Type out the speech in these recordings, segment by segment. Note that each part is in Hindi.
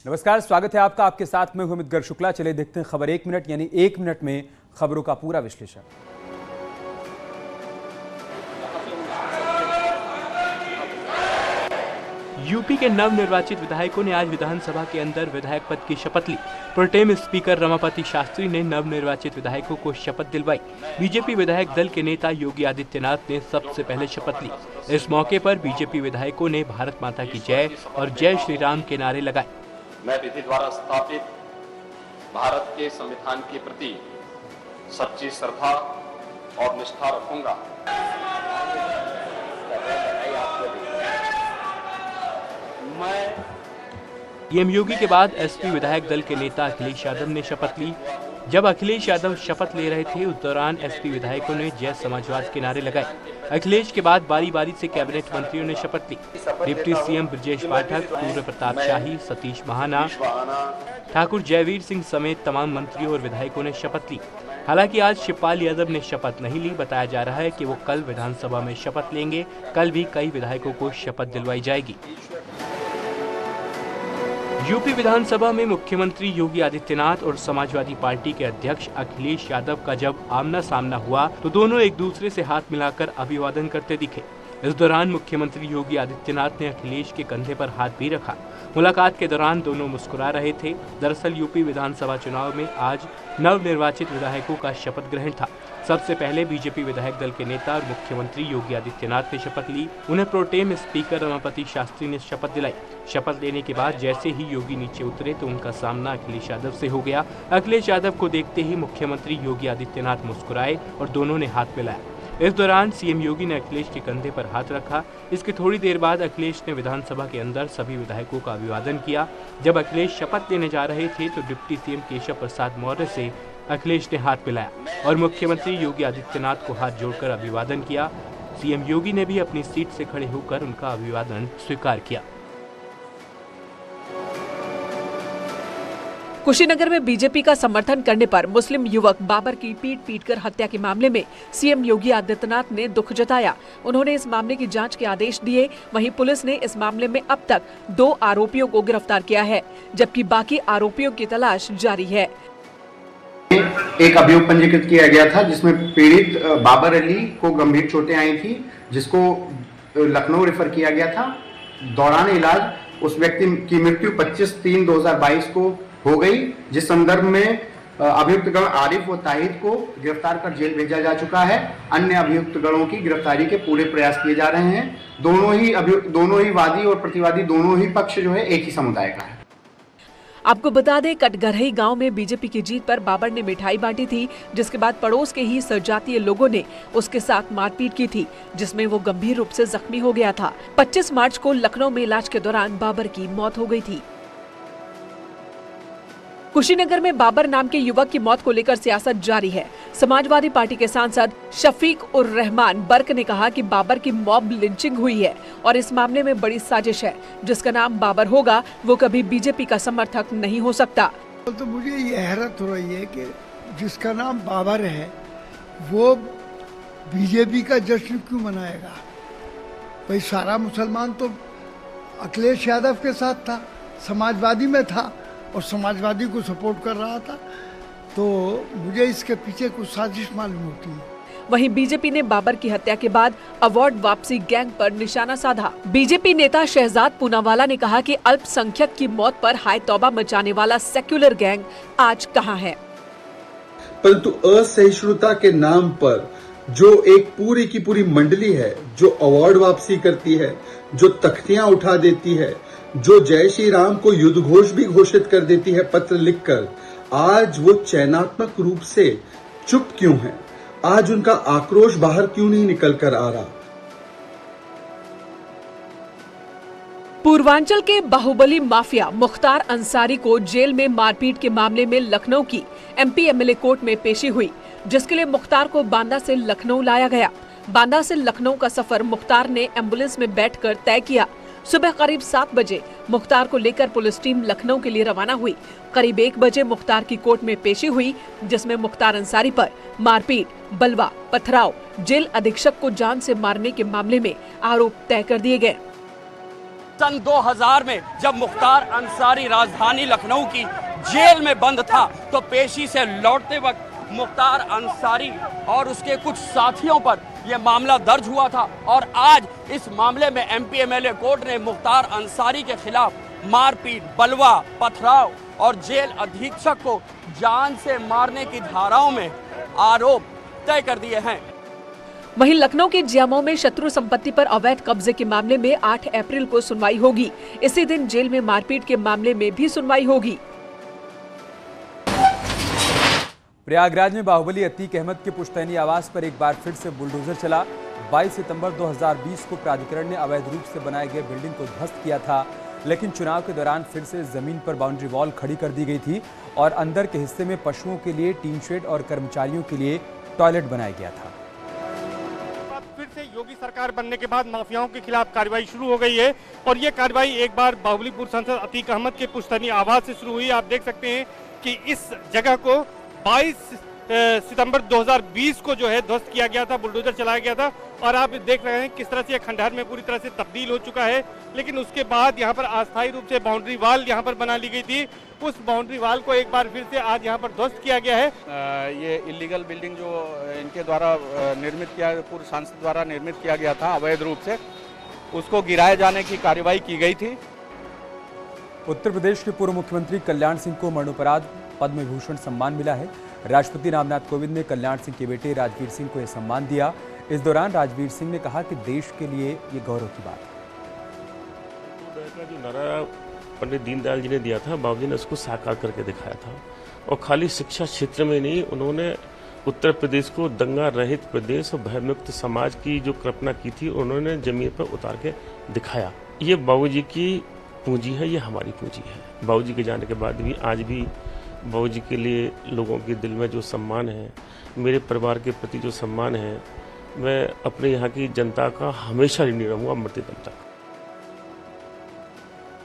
नमस्कार, स्वागत है आपका। आपके साथ में अमित गर्ग शुक्ला। चले देखते हैं खबर 1 मिनट, यानी 1 मिनट में खबरों का पूरा विश्लेषण। यूपी के नवनिर्वाचित विधायकों ने आज विधानसभा के अंदर विधायक पद की शपथ ली। प्रोटेम स्पीकर रमापति शास्त्री ने नवनिर्वाचित विधायकों को शपथ दिलवाई। बीजेपी विधायक दल के नेता योगी आदित्यनाथ ने सबसे पहले शपथ ली। इस मौके पर बीजेपी विधायकों ने भारत माता की जय और जय श्री राम के नारे लगाए। मैं विधि द्वारा स्थापित भारत के संविधान के प्रति सच्ची श्रद्धा और निष्ठा रखूंगा। सीएम योगी के बाद एसपी विधायक दल के नेता अखिलेश यादव ने शपथ ली। जब अखिलेश यादव शपथ ले रहे थे, उस दौरान एसपी विधायकों ने जय समाजवाद के नारे लगाए। अखिलेश के बाद बारी बारी से कैबिनेट मंत्रियों ने शपथ ली। डिप्टी सीएम ब्रजेश पाठक, सूर्य प्रताप शाही, सतीश महाना, ठाकुर जयवीर सिंह समेत तमाम मंत्रियों और विधायकों ने शपथ ली। हालांकि आज शिवपाल यादव ने शपथ नहीं ली। बताया जा रहा है कि वो कल विधानसभा में शपथ लेंगे। कल भी कई विधायकों को शपथ दिलवाई जाएगी। यूपी विधानसभा में मुख्यमंत्री योगी आदित्यनाथ और समाजवादी पार्टी के अध्यक्ष अखिलेश यादव का जब आमना सामना हुआ तो दोनों एक दूसरे से हाथ मिलाकर अभिवादन करते दिखे। इस दौरान मुख्यमंत्री योगी आदित्यनाथ ने अखिलेश के कंधे पर हाथ भी रखा। मुलाकात के दौरान दोनों मुस्कुरा रहे थे। दरअसल यूपी विधानसभा चुनाव में आज नवनिर्वाचित विधायकों का शपथ ग्रहण था। सबसे पहले बीजेपी विधायक दल के नेता और मुख्यमंत्री योगी आदित्यनाथ ने शपथ ली। उन्हें प्रोटेम स्पीकर रमापति शास्त्री ने शपथ दिलाई। शपथ लेने के बाद जैसे ही योगी नीचे उतरे तो उनका सामना अखिलेश यादव से हो गया। अखिलेश यादव को देखते ही मुख्यमंत्री योगी आदित्यनाथ मुस्कुराए और दोनों ने हाथ मिलाया। इस दौरान सीएम योगी ने अखिलेश के कंधे पर हाथ रखा। इसके थोड़ी देर बाद अखिलेश ने विधानसभा के अंदर सभी विधायकों का अभिवादन किया। जब अखिलेश शपथ लेने जा रहे थे तो डिप्टी सीएम केशव प्रसाद मौर्य से अखिलेश ने हाथ मिलाया और मुख्यमंत्री योगी आदित्यनाथ को हाथ जोड़कर अभिवादन किया। सीएम योगी ने भी अपनी सीट से खड़े होकर उनका अभिवादन स्वीकार किया। कुशीनगर में बीजेपी का समर्थन करने पर मुस्लिम युवक बाबर की पीट कर हत्या के मामले में सीएम योगी आदित्यनाथ ने दुख जताया। उन्होंने इस मामले की जांच के आदेश दिए। वहीं पुलिस ने इस मामले में अब तक 2 आरोपियों को गिरफ्तार किया है, जबकि बाकी आरोपियों की तलाश जारी है। एक अभियोग पंजीकृत किया गया था जिसमें पीड़ित बाबर अली को गंभीर चोटें आई थी, जिसको लखनऊ रेफर किया गया था। दौरान इलाज उस व्यक्ति की मृत्यु 25/3/2022 को हो गई, जिस संदर्भ में अभियुक्त गण आरिफ व ताहिद को गिरफ्तार कर जेल भेजा जा चुका है। अन्य अभियुक्त गणों की गिरफ्तारी के पूरे प्रयास किए जा रहे हैं। दोनों ही वादी और प्रतिवादी दोनों ही पक्ष जो है एक ही समुदाय का है। आपको बता दें, कटघरही गांव में बीजेपी की जीत पर बाबर ने मिठाई बांटी थी, जिसके बाद पड़ोस के ही सजातीय लोगों ने उसके साथ मारपीट की थी, जिसमें वो गंभीर रूप से जख्मी हो गया था। 25 मार्च को लखनऊ में इलाज के दौरान बाबर की मौत हो गई थी। कुशीनगर में बाबर नाम के युवक की मौत को लेकर सियासत जारी है। समाजवादी पार्टी के सांसद शफीक उर रहमान बर्क ने कहा कि बाबर की मॉब लिंचिंग हुई है और इस मामले में बड़ी साजिश है। जिसका नाम बाबर होगा वो कभी बीजेपी का समर्थक नहीं हो सकता। तो मुझे ये हैरत हो रही है कि जिसका नाम बाबर है वो बीजेपी का जश्न क्यों मनाएगा। भाई सारा मुसलमान तो अखिलेश यादव के साथ था, समाजवादी में था और समाजवादी को सपोर्ट कर रहा था, तो मुझे इसके पीछे कुछ साजिश मालूम होती है। वहीं बीजेपी ने बाबर की हत्या के बाद अवार्ड वापसी गैंग पर निशाना साधा। बीजेपी नेता शहजाद पूनावाला ने कहा कि अल्पसंख्यक की मौत पर हाय तौबा मचाने वाला सेक्युलर गैंग आज कहां है। परंतु असहिष्णुता के नाम पर जो एक पूरी की पूरी मंडली है, जो अवार्ड वापसी करती है, जो तख्तियां उठा देती है, जो जय श्री राम को युद्ध घोष भी घोषित कर देती है पत्र लिखकर, आज वो चयनात्मक रूप से चुप क्यों है? आज उनका आक्रोश बाहर क्यों नहीं निकल कर आ रहा? पूर्वांचल के बाहुबली माफिया मुख्तार अंसारी को जेल में मारपीट के मामले में लखनऊ की एमपी एमएलए कोर्ट में पेशी हुई, जिसके लिए मुख्तार को बांदा से लखनऊ लाया गया। बांदा से लखनऊ का सफर मुख्तार ने एम्बुलेंस में बैठकर तय किया। सुबह करीब 7 बजे मुख्तार को लेकर पुलिस टीम लखनऊ के लिए रवाना हुई। करीब 1 बजे मुख्तार की कोर्ट में पेशी हुई, जिसमें मुख्तार अंसारी पर मारपीट, बलवा, पथराव, जेल अधीक्षक को जान से मारने के मामले में आरोप तय कर दिए गए। सन 2000 में जब मुख्तार अंसारी राजधानी लखनऊ की जेल में बंद था तो पेशी से लौटते वक्त मुख्तार अंसारी और उसके कुछ साथियों पर यह मामला दर्ज हुआ था और आज इस मामले में एमपी एमएलए कोर्ट ने मुख्तार अंसारी के खिलाफ मारपीट, बलवा, पथराव और जेल अधीक्षक को जान से मारने की धाराओं में आरोप तय कर दिए हैं। वहीं लखनऊ के जियामऊ में शत्रु संपत्ति पर अवैध कब्जे के मामले में 8 अप्रैल को सुनवाई होगी। इसी दिन जेल में मारपीट के मामले में भी सुनवाई होगी। प्रयागराज में बाहुबली अतीक अहमद के पुश्तैनी आवास पर एक बार फिर से बुलडोजर चला। 22 सितंबर 2020 को प्राधिकरण ने अवैध रूप से बनाए गए बिल्डिंग को ध्वस्त किया था, लेकिन चुनाव के दौरान फिर से जमीन पर बाउंड्री वॉल खड़ी कर दी गई थी और अंदर के हिस्से में पशुओं के लिए टीन शेड और कर्मचारियों के लिए टॉयलेट बनाया गया था। फिर से योगी सरकार बनने के बाद माफियाओं के खिलाफ कार्रवाई शुरू हो गई है और ये कार्रवाई एक बार बाहुबलीपुर सांसद अतीक अहमद के पुश्तैनी आवास से शुरू हुई। आप देख सकते हैं कि इस जगह को 22 सितंबर 2020 को जो है ध्वस्त किया गया था, बुलडोजर चलाया गया था और आप देख रहे हैं किस तरह से यह खंडहर में पूरी तरह से तब्दील हो चुका है। लेकिन उसके बाद यहाँ पर अस्थायी रूप से बाउंड्री वाल यहाँ पर बना ली गई थी। उस बाउंड्री वाल को एक बार फिर से आज यहाँ पर ध्वस्त किया गया है। ये इलीगल बिल्डिंग जो इनके द्वारा निर्मित किया, पूर्व सांसद द्वारा निर्मित किया गया था अवैध रूप से, उसको गिराए जाने की कार्रवाई की गई थी। उत्तर प्रदेश के पूर्व मुख्यमंत्री कल्याण सिंह को मरणोपरांत पद्म विभूषण सम्मान मिला है। राष्ट्रपति रामनाथ कोविंद ने कल्याण सिंह के बेटे राजवीर सिंह को यह सम्मान दिया। इस दौरान राजवीर सिंह ने कहा कि देश के लिए ये गौरव की बात है। जो नारा पंडित दीनदयाल जी ने दिया था, बाबू जी ने उसको साकार करके दिखाया था और खाली शिक्षा क्षेत्र में नहीं, उन्होंने उत्तर प्रदेश को दंगा रहित प्रदेश और भयमुक्त समाज की जो कल्पना की थी उन्होंने जमीन पर उतार के दिखाया। ये बाबू जी की पूंजी है, ये हमारी पूंजी है। बाबू जी के जाने के बाद भी आज भी बाबू जी के लिए लोगों के दिल में जो सम्मान है, मेरे परिवार के प्रति जो सम्मान है, मैं अपने यहाँ की जनता का हमेशा ऋणी रहूँगा मृत्युदम तक।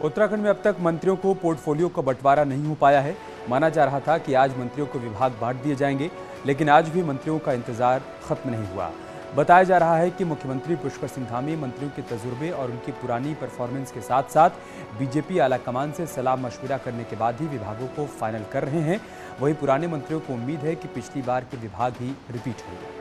उत्तराखंड में अब तक मंत्रियों को पोर्टफोलियो का बंटवारा नहीं हो पाया है। माना जा रहा था कि आज मंत्रियों को विभाग बांट दिए जाएंगे, लेकिन आज भी मंत्रियों का इंतजार खत्म नहीं हुआ। बताया जा रहा है कि मुख्यमंत्री पुष्कर सिंह धामी मंत्रियों के तजुर्बे और उनकी पुरानी परफॉर्मेंस के साथ साथ बीजेपी आलाकमान से सलाह मशविरा करने के बाद ही विभागों को फाइनल कर रहे हैं। वहीं पुराने मंत्रियों को उम्मीद है कि पिछली बार के विभाग ही रिपीट होंगे।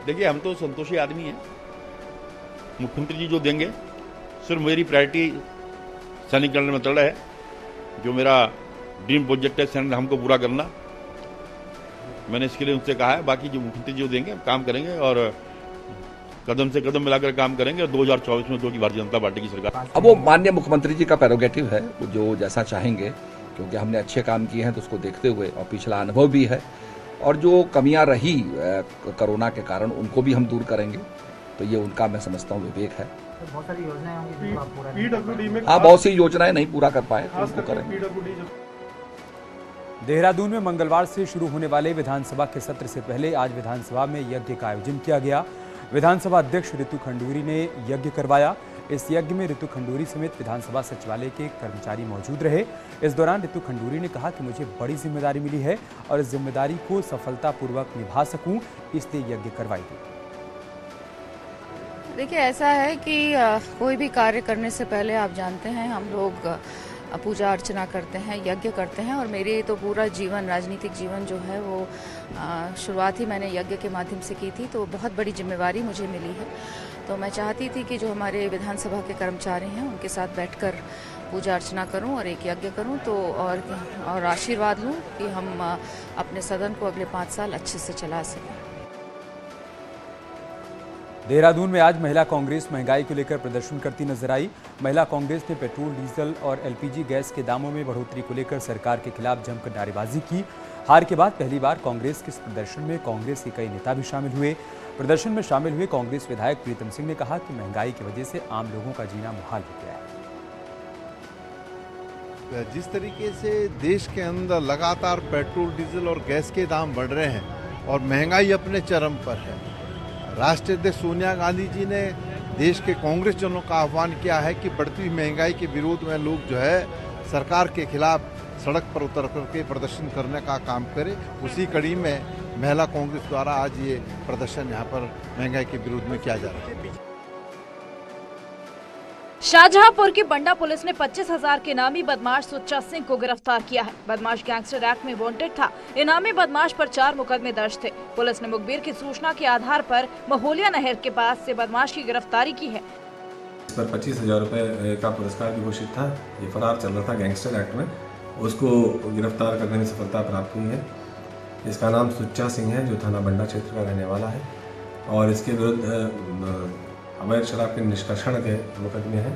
देखिए, हम तो संतोषी आदमी हैं। मुख्यमंत्री जी जो देंगे, सिर्फ मेरी प्रायोरिटी सैनिक कल्याण मंत्रालय है, जो मेरा ड्रीम प्रोजेक्ट है सैनिक हमको पूरा करना। मैंने इसके लिए उनसे कहा है, बाकी जो मुख्यमंत्री जो देंगे हम काम करेंगे और कदम से कदम मिलाकर काम करेंगे और 2024 में की भारतीय जनता पार्टी की सरकार। अब वो माननीय मुख्यमंत्री जी का प्रेरोगेटिव है, जो जैसा चाहेंगे, क्योंकि हमने अच्छे काम किए हैं तो उसको देखते हुए और पिछला अनुभव भी है और जो कमियां रही कोरोना के कारण उनको भी हम दूर करेंगे। तो ये उनका मैं समझता हूँ विवेक है। बहुत सारी योजनाएं होंगी, हाँ, बहुत सी योजनाएं नहीं पूरा कर पाए तो उसको करेंगे। देहरादून में मंगलवार से शुरू होने वाले विधानसभा के सत्र से पहले आज विधानसभा में यज्ञ का आयोजन किया गया। विधानसभा अध्यक्ष ऋतु खंडूरी ने यज्ञ करवाया। इस यज्ञ में ऋतु खंडूरी समेत विधानसभा सचिवालय के कर्मचारी मौजूद रहे। इस दौरान ऋतु खंडूरी ने कहा कि मुझे बड़ी जिम्मेदारी मिली है और इस जिम्मेदारी को सफलतापूर्वक निभा सकूं, इसलिए यज्ञ करवाई गई। देखिए, ऐसा है कि कोई भी कार्य करने से पहले आप जानते हैं हम लोग पूजा अर्चना करते हैं, यज्ञ करते हैं और मेरे तो पूरा जीवन, राजनीतिक जीवन जो है वो शुरुआत ही मैंने यज्ञ के माध्यम से की थी, तो बहुत बड़ी जिम्मेवारी मुझे मिली है। तो मैं चाहती थी कि जो हमारे विधानसभा के कर्मचारी हैं उनके साथ बैठकर पूजा अर्चना करूं और एक यज्ञ करूं तो और आशीर्वाद लूं कि हम अपने सदन को अगले 5 साल अच्छे से चला सकें। देहरादून में आज महिला कांग्रेस महंगाई को लेकर प्रदर्शन करती नजर आई। महिला कांग्रेस ने पेट्रोल, डीजल और एलपीजी गैस के दामों में बढ़ोतरी को लेकर सरकार के खिलाफ जमकर नारेबाजी की। हार के बाद पहली बार कांग्रेस के इस प्रदर्शन में कांग्रेस के कई नेता भी शामिल हुए। प्रदर्शन में शामिल हुए कांग्रेस विधायक प्रीतम सिंह ने कहा कि महंगाई की वजह से आम लोगों का जीना मुहाल हो गया है। जिस तरीके से देश के अंदर लगातार पेट्रोल, डीजल और गैस के दाम बढ़ रहे हैं और महंगाई अपने चरम पर है, राष्ट्रीय अध्यक्ष सोनिया गांधी जी ने देश के कांग्रेस जनों का आह्वान किया है कि बढ़ती महंगाई के विरोध में लोग जो है सरकार के खिलाफ सड़क पर उतर करके प्रदर्शन करने का काम करें। उसी कड़ी में महिला कांग्रेस द्वारा आज ये प्रदर्शन यहाँ पर महंगाई के विरोध में किया जा रहा है। शाहजहांपुर की बंडा पुलिस ने 25,000 के इनामी बदमाश सुच्चा सिंह को गिरफ्तार किया है। बदमाश गैंगस्टर एक्ट में वांटेड था। इनामी बदमाश पर 4 मुकदमे दर्ज थे। पुलिस ने मुखबिर की सूचना के आधार पर महोलिया नहर के पास से बदमाश की गिरफ्तारी की है। इस पर 25,000 रुपए का पुरस्कार भी घोषित था। ये फरार चल रहा था गैंगस्टर एक्ट में, उसको गिरफ्तार करने में सफलता प्राप्त हुई है। इसका नाम सुच्चा सिंह है, जो थाना बंडा क्षेत्र का रहने वाला है और इसके विरुद्ध अवैध शराब के निष्कर्षण के मुकदमे हैं।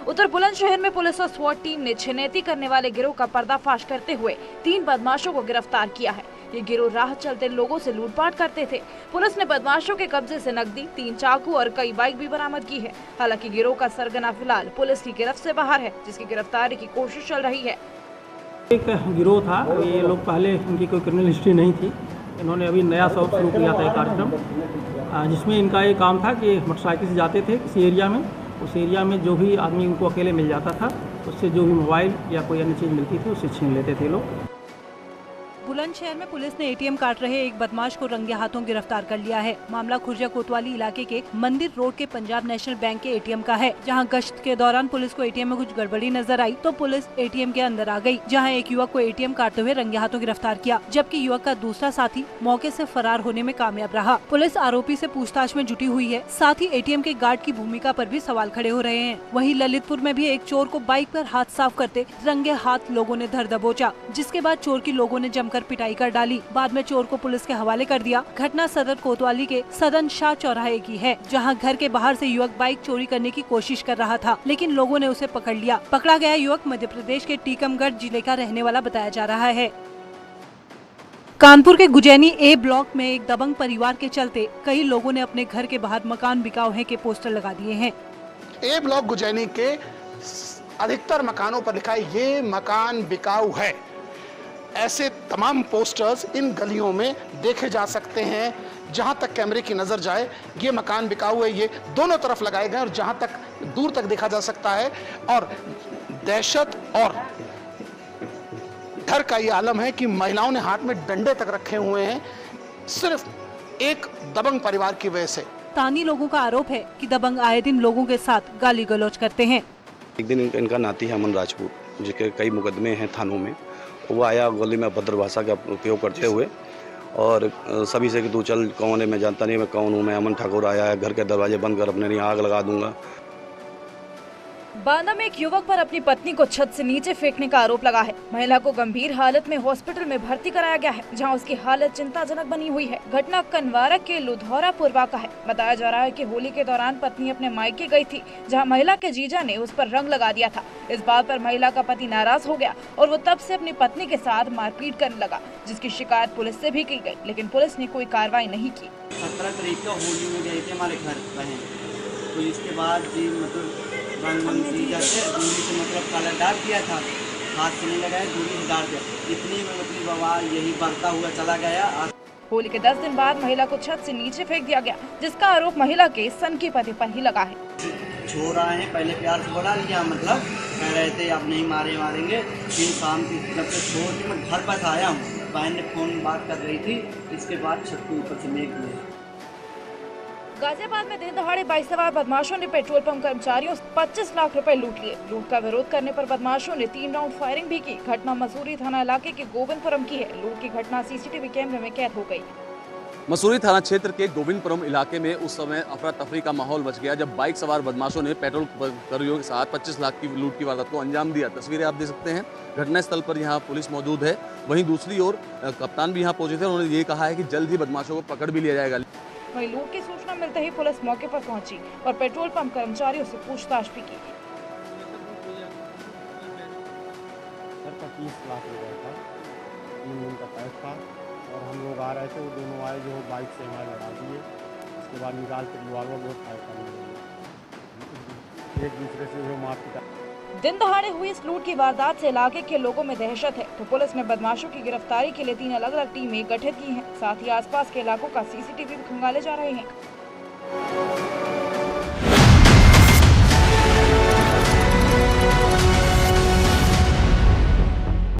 उत्तर बुलंदशहर में पुलिस और स्वाट टीम ने छिनैती करने वाले गिरोह का पर्दाफाश करते हुए 3 बदमाशों को गिरफ्तार किया है। ये गिरोह राह चलते लोगों से लूटपाट करते थे। पुलिस ने बदमाशों के कब्जे से नकदी, 3 चाकू और कई बाइक भी बरामद की है। हालांकि गिरोह का सरगना फिलहाल पुलिस की गिरफ्त से बाहर है, जिसकी गिरफ्तारी की कोशिश चल रही है। एक गिरोह था, ये लोग पहले इनकी कोई क्रिमिनल हिस्ट्री नहीं थी। इन्होंने अभी नया शुरू किया था एक कार्यक्रम, जिसमें इनका ये काम था कि मोटरसाइकिल से जाते थे किसी एरिया में, उस एरिया में जो भी आदमी उनको अकेले मिल जाता था उससे जो भी मोबाइल या कोई अन्य चीज़ मिलती थी उससे छीन लेते थे लोग। बुलंदशहर में पुलिस ने एटीएम काट रहे एक बदमाश को रंगे हाथों गिरफ्तार कर लिया है। मामला खुर्जा कोतवाली इलाके के मंदिर रोड के पंजाब नेशनल बैंक के एटीएम का है, जहां गश्त के दौरान पुलिस को एटीएम में कुछ गड़बड़ी नजर आई तो पुलिस एटीएम के अंदर आ गई, जहां एक युवक को एटीएम काटते हुए रंगे हाथों गिरफ्तार किया, जबकि युवक का दूसरा साथी मौके से फरार होने में कामयाब रहा। पुलिस आरोपी से पूछताछ में जुटी हुई है, साथ ही एटीएम के गार्ड की भूमिका पर भी सवाल खड़े हो रहे हैं। वहीं ललितपुर में भी एक चोर को बाइक पर हाथ साफ करते रंगे हाथ लोगों ने धर दबोचा, जिसके बाद चोर की लोगों ने जमकर पिटाई कर डाली। बाद में चोर को पुलिस के हवाले कर दिया। घटना सदर कोतवाली के सदन शाह चौराहे की है, जहां घर के बाहर से युवक बाइक चोरी करने की कोशिश कर रहा था, लेकिन लोगों ने उसे पकड़ लिया। पकड़ा गया युवक मध्य प्रदेश के टीकमगढ़ जिले का रहने वाला बताया जा रहा है। कानपुर के गुजैनी ए ब्लॉक में एक दबंग परिवार के चलते कई लोगों ने अपने घर के बाहर मकान बिकाऊ है के पोस्टर लगा दिए हैं। ए ब्लॉक गुजैनी के अधिकतर मकानों पर लिखा है ये मकान बिकाऊ है। ऐसे तमाम पोस्टर्स इन गलियों में देखे जा सकते हैं। जहां तक कैमरे की नजर जाए ये मकान बिकाऊ है, ये दोनों तरफ लगाए गए और जहां तक दूर तक देखा जा सकता है। और दहशत और डर का ये आलम है कि महिलाओं ने हाथ में डंडे तक रखे हुए हैं, सिर्फ एक दबंग परिवार की वजह से। स्थानीय लोगों का आरोप है कि दबंग आए दिन लोगों के साथ गाली गलौज करते हैं। एक दिन इनका नाती है अमन राजपूत, जिसके कई मुकदमे हैं थानों में। वो आया गली में अभद्र भाषा का उपयोग करते हुए और सभी से कि तू चल, कौन है, मैं जानता नहीं, मैं कौन हूँ, मैं अमन ठाकुर आया है, घर के दरवाजे बंद कर, अपने लिए आग लगा दूंगा। बांदा में एक युवक पर अपनी पत्नी को छत से नीचे फेंकने का आरोप लगा है। महिला को गंभीर हालत में हॉस्पिटल में भर्ती कराया गया है, जहां उसकी हालत चिंताजनक बनी हुई है। घटना कनवारा के लुधौरा पुरवा का है। बताया जा रहा है कि होली के दौरान पत्नी अपने मायके गई थी, जहां महिला के जीजा ने उस पर रंग लगा दिया था। इस बात पर महिला का पति नाराज हो गया और वो तब से अपनी पत्नी के साथ मारपीट करने लगा, जिसकी शिकायत पुलिस से भी की गई, लेकिन पुलिस ने कोई कार्रवाई नहीं की। 17 तारीख को होली में गए थे हमारे घर बहन, तो इसके बाद जी मतलब दूरी से मतलब कलर डाल दिया था, हाथ से नहीं लगाया, दूरी से डाल दिया। इतनी में मतलब बवाल यही बढ़ता हुआ चला गया। होली के 10 दिन बाद महिला को छत से नीचे फेंक दिया गया, जिसका आरोप महिला के सन के पति पर ही लगा है। छोड़ रहे हैं, पहले प्यार से बोला लिया, मतलब कह रहे थे आप नहीं मारेंगे। फिर शाम की जब से छोड़ के मैं घर पर आया हूँ, बहन ने फोन बात कर रही थी, इसके बाद छत के ऊपर से मेघ हुए। गाजियाबाद में दिन दहाड़े बाइक सवार बदमाशों ने पेट्रोल पंप कर्मचारियों से 25 लाख रुपए लूट लिए। लूट का विरोध करने पर बदमाशों ने 3 राउंड फायरिंग भी की। घटना मसूरी थाना इलाके के गोविंदपुरम की है। लूट की घटना सीसीटीवी कैमरे में कैद हो गई। मसूरी थाना क्षेत्र के गोविंदपुरम इलाके में उस समय अफरा तफरी का माहौल बच गया जब बाइक सवार बदमाशों ने पेट्रोल कर्मियों के साथ 25 लाख की लूट की वारदात को अंजाम दिया। तस्वीरें आप देख सकते हैं। घटनास्थल पर यहाँ पुलिस मौजूद है। वहीं दूसरी ओर कप्तान भी यहाँ पहुंचे थे। उन्होंने ये कहा है कि जल्द ही बदमाशों को पकड़ भी लिया जाएगा। वहीं लूट की सूचना मिलते ही पुलिस मौके पर पहुंची और पेट्रोल पंप कर्मचारियों से पूछताछ भी की। 25 लाख रुपए था, 3 दिन का पैसा था और हम लोग आ रहे थे, वो दोनों आए जो बाइक से हमारे लगा दिए। उसके बाद निकाल के दीवारों में बहुत फायर करने लगे, एक दूसरे से वो मार पिटा। दिन दहाड़े हुई इस लूट की वारदात से इलाके के लोगों में दहशत है, तो पुलिस ने बदमाशों की गिरफ्तारी के लिए 3 अलग-अलग टीमें गठित की हैं। साथ ही आसपास के इलाकों का सीसीटीवी भी खंगाले जा रहे हैं।